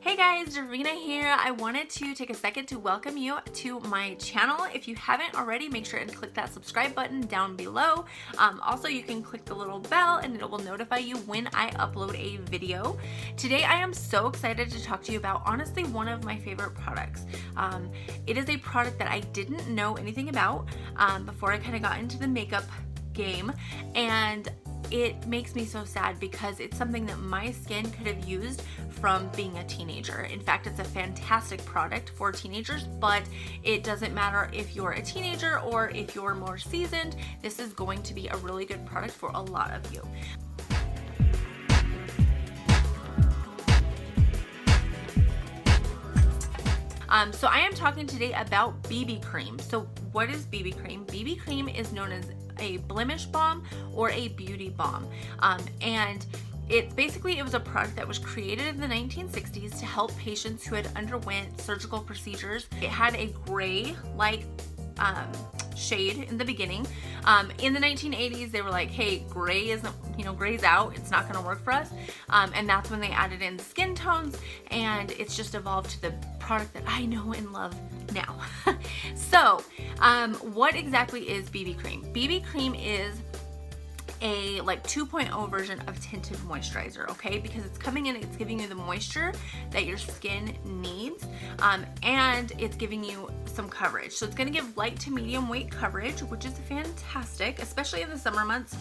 Hey guys, Davina here. I wanted to take a second to welcome you to my channel. If you haven't already, make sure and click that subscribe button down below. Also, you can click the little bell and it will notify you when I upload a video. Today, I am so excited to talk to you about honestly one of my favorite products. It is a product that I didn't know anything about before I kind of got into the makeup game, and it makes me so sad because it's something that my skin could have used from being a teenager. In fact, it's a fantastic product for teenagers, but it doesn't matter if you're a teenager or if you're more seasoned. This is going to be a really good product for a lot of you. So I am talking today about BB cream. So what is BB cream? BB cream is known as a blemish balm or a beauty balm. And it was a product that was created in the 1960s to help patients who had underwent surgical procedures. It had a gray-like shade in the beginning. In the 1980s, they were like, hey, gray isn't, gray's out. It's not going to work for us. And that's when they added in skin tones, and it's just evolved to the product that I know and love now. So, what exactly is BB cream? BB cream is a 2.0 version of tinted moisturizer, okay? Because it's coming in, it's giving you the moisture that your skin needs, and it's giving you some coverage. So it's gonna give light to medium weight coverage, which is fantastic, especially in the summer months.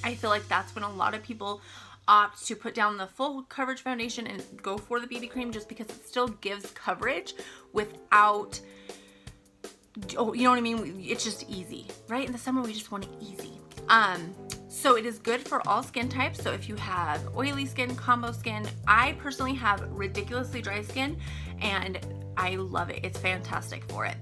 I feel like that's when a lot of people opt to put down the full coverage foundation and go for the BB cream, just because it still gives coverage without, you know what I mean? It's just easy, right? In the summer, we just want it easy. So it is good for all skin types. So if you have oily skin, combo skin, I personally have ridiculously dry skin and I love it. It's fantastic for it.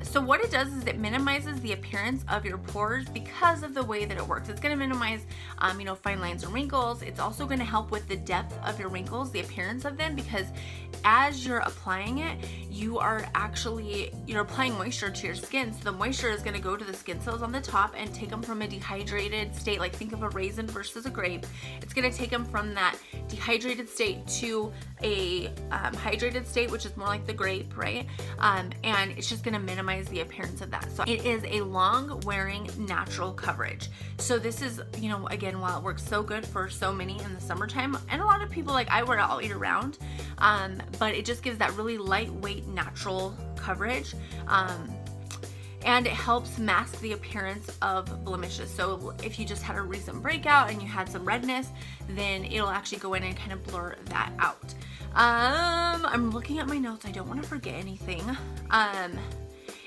So what it does is it minimizes the appearance of your pores because of the way that it works. It's going to minimize, fine lines and wrinkles. It's also going to help with the depth of your wrinkles, the appearance of them, because as you're applying it, you're applying moisture to your skin. So the moisture is going to go to the skin cells on the top and take them from a dehydrated state, like think of a raisin versus a grape. It's going to take them from that dehydrated state to a hydrated state, which is more like the grape, right? And it's just going to minimize the appearance of that. So it is a long wearing natural coverage. So this is, again, while it works so good for so many in the summertime, and a lot of people, like I wear it all year round, but it just gives that really lightweight natural coverage. And it helps mask the appearance of blemishes. So if you just had a recent breakout and you had some redness, then it'll actually go in and kind of blur that out. I'm looking at my notes. I don't want to forget anything.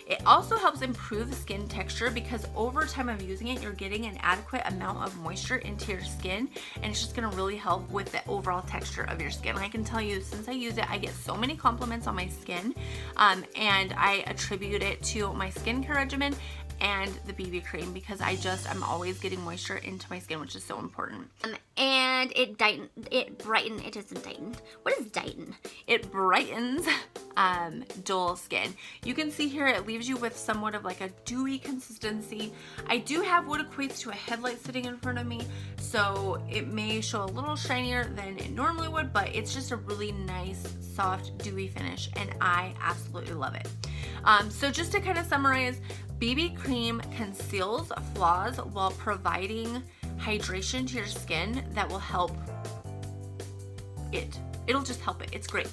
It also helps improve skin texture because over time of using it, you're getting an adequate amount of moisture into your skin, and it's just going to really help with the overall texture of your skin. I can tell you, since I use it, I get so many compliments on my skin, and I attribute it to my skincare regimen and the BB cream because I'm always getting moisture into my skin, which is so important. And it doesn't tighten. What is tighten? It brightens dull skin. You can see here it leaves you with somewhat of like a dewy consistency. I do have what equates to a headlight sitting in front of me, so it may show a little shinier than it normally would, but it's just a really nice, soft, dewy finish, and I absolutely love it. So just to kind of summarize, BB cream conceals flaws while providing hydration to your skin that will help it. It'll just help it. It's great.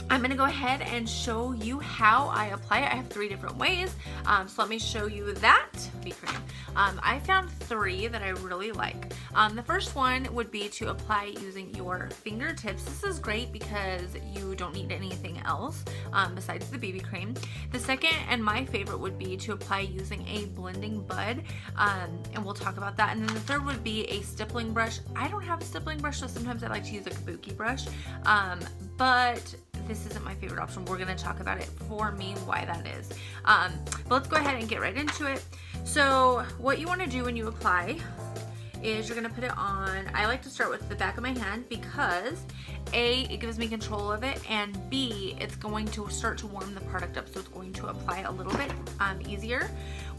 I'm going to go ahead and show you how I apply it. I have 3 different ways. So let me show you that BB cream. I found 3 that I really like. The first one would be to apply using your fingertips. This is great because you don't need anything else besides the BB cream. The second and my favorite would be to apply using a blending bud, and we'll talk about that. And then the third would be a stippling brush. I don't have a stippling brush, so sometimes I like to use a kabuki brush, but this isn't my favorite option. We're going to talk about it for me, why that is. But let's go ahead and get right into it. So what you want to do when you apply is you're gonna put it on, I like to start with the back of my hand because A, it gives me control of it, and B, it's going to start to warm the product up, so it's going to apply a little bit easier.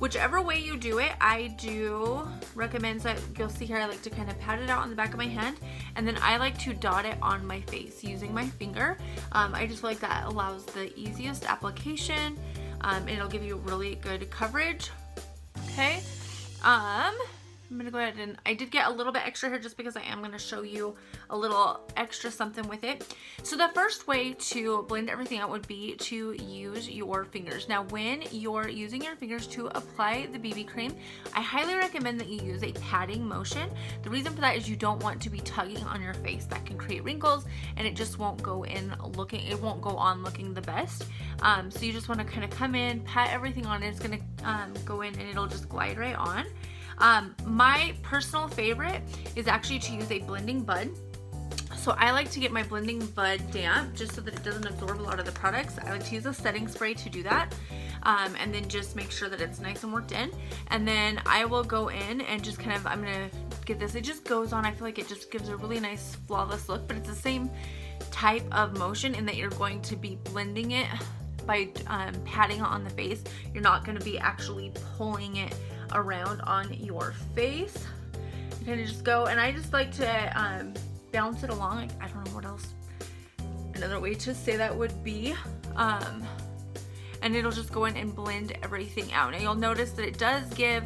Whichever way you do it, I do recommend, so you'll see here I like to kind of pat it out on the back of my hand, and then I like to dot it on my face using my finger. I just feel like that allows the easiest application, and it'll give you really good coverage. Okay, I'm gonna go ahead and I did get a little bit extra here just because I am gonna show you a little extra something with it. So the first way to blend everything out would be to use your fingers. Now when you're using your fingers to apply the BB cream, I highly recommend that you use a patting motion. The reason for that is you don't want to be tugging on your face. That can create wrinkles and it just won't go on looking the best. So you just want to kind of come in, pat everything on, and it's gonna go in and it'll just glide right on. My personal favorite is actually to use a blending bud. So I like to get my blending bud damp just so that it doesn't absorb a lot of the products. I like to use a setting spray to do that. And then just make sure that it's nice and worked in. And then I will go in and just kind of, I'm gonna get this, it just goes on. I feel like it just gives a really nice flawless look, but it's the same type of motion in that you're going to be blending it by patting it on the face. You're not gonna be actually pulling it around on your face. You kind of just go, and I just like to bounce it along. Like, I don't know what else, another way to say that would be, and it'll just go in and blend everything out. Now you'll notice that it does give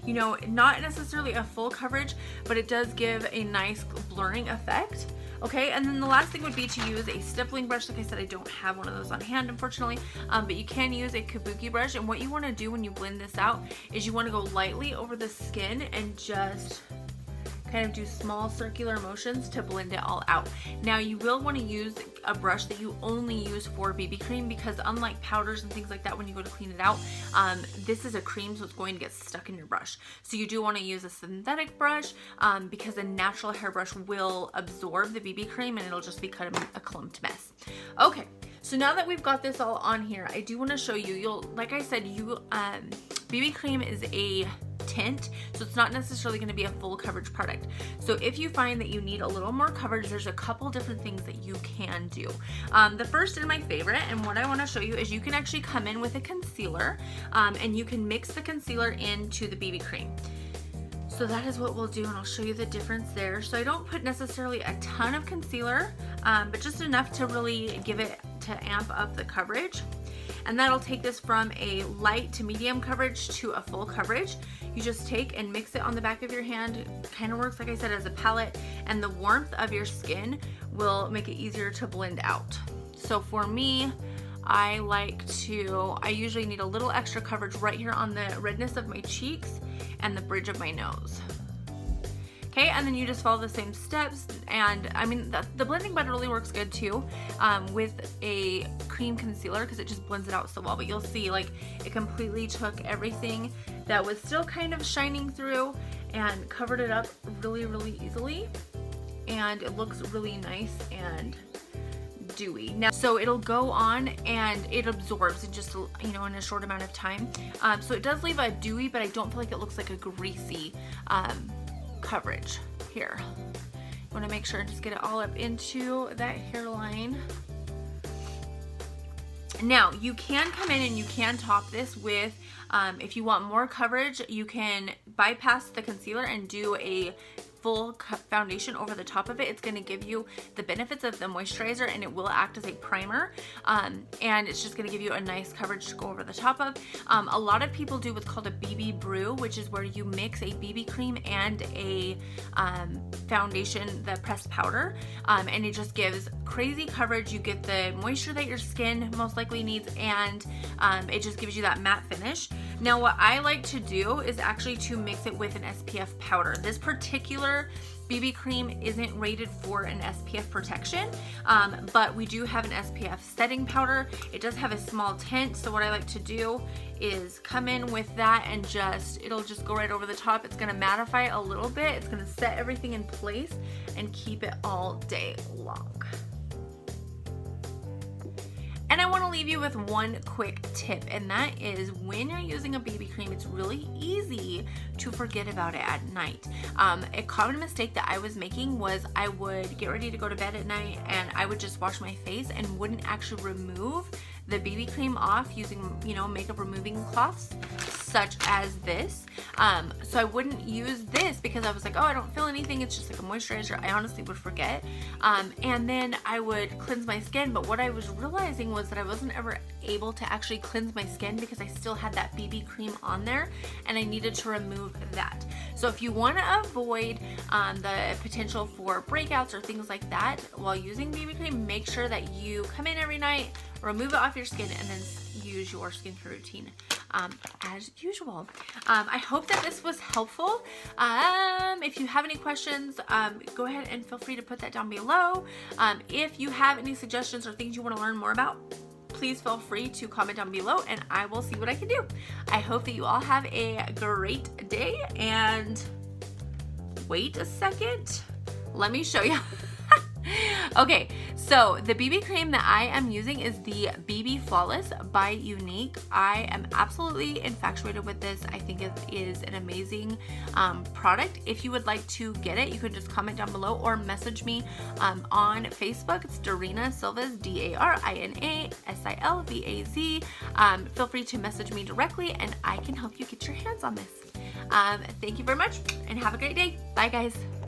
you know, not necessarily a full coverage, but it does give a nice blurring effect. Okay, and then the last thing would be to use a stippling brush. Like I said, I don't have one of those on hand, unfortunately, but you can use a kabuki brush. And what you want to do when you blend this out is you want to go lightly over the skin and just kind of do small circular motions to blend it all out. Now you will want to use a brush that you only use for BB cream, because unlike powders and things like that, when you go to clean it out, this is a cream, so it's going to get stuck in your brush. So you do want to use a synthetic brush, because a natural hairbrush will absorb the BB cream and it'll just be kind of a clumped mess. Okay, so now that we've got this all on here, I do want to show you, like I said, BB cream is a tint, so it's not necessarily going to be a full coverage product. So if you find that you need a little more coverage, there's a couple different things that you can do. The first and my favorite, and what I want to show you, is you can actually come in with a concealer, and you can mix the concealer into the BB cream. So that is what we'll do, and I'll show you the difference there. So I don't put necessarily a ton of concealer, but just enough to really give it, to amp up the coverage. And that'll take this from a light to medium coverage to a full coverage. You just take and mix it on the back of your hand. It kind of works, like I said, as a palette, and the warmth of your skin will make it easier to blend out. So for me, I usually need a little extra coverage right here on the redness of my cheeks and the bridge of my nose. Okay, and then you just follow the same steps, and I mean, the blending bud really works good too with a cream concealer, because it just blends it out so well. But you'll see, like, it completely took everything that was still kind of shining through and covered it up really, really easily, and it looks really nice and dewy. Now, so it'll go on and it absorbs in just, you know, in a short amount of time. So it does leave a dewy, but I don't feel like it looks like a greasy coverage here. You want to make sure and just get it all up into that hairline. Now you can come in and you can top this with, if you want more coverage, you can bypass the concealer and do a full foundation over the top of it. It's going to give you the benefits of the moisturizer, and it will act as a primer, and it's just going to give you a nice coverage to go over the top of. A lot of people do what's called a BB brew, which is where you mix a BB cream and a foundation, the pressed powder, and it just gives crazy coverage. You get the moisture that your skin most likely needs, and it just gives you that matte finish. Now what I like to do is actually to mix it with an SPF powder. This particular BB cream isn't rated for an SPF protection, but we do have an SPF setting powder. It does have a small tint, so what I like to do is come in with that and it'll just go right over the top. It's gonna mattify a little bit. It's gonna set everything in place and keep it all day long. And I want to leave you with one quick tip, and that is when you're using a BB cream, it's really easy to forget about it at night. A common mistake that I was making was I would get ready to go to bed at night and I would just wash my face and wouldn't actually remove the BB cream off using, you know, makeup removing cloths such as this. So I wouldn't use this because I was like, oh, I don't feel anything. It's just like a moisturizer. I honestly would forget. And then I would cleanse my skin. But what I was realizing was that I wasn't ever able to actually cleanse my skin because I still had that BB cream on there and I needed to remove that. So if you want to avoid the potential for breakouts or things like that while using BB cream, make sure that you come in every night, remove it off your skin, and then use your skincare routine as usual. I hope that this was helpful. If you have any questions, go ahead and feel free to put that down below. If you have any suggestions or things you want to learn more about, please feel free to comment down below and I will see what I can do. I hope that you all have a great day, and wait a second. Let me show you. Okay, so the BB cream that I am using is the BB Flawless by Younique. I am absolutely infatuated with this. I think it is an amazing product. If you would like to get it, you can just comment down below or message me on Facebook. It's Darina Silvaz, Darina Silvaz. Feel free to message me directly and I can help you get your hands on this. Thank you very much and have a great day. Bye, guys.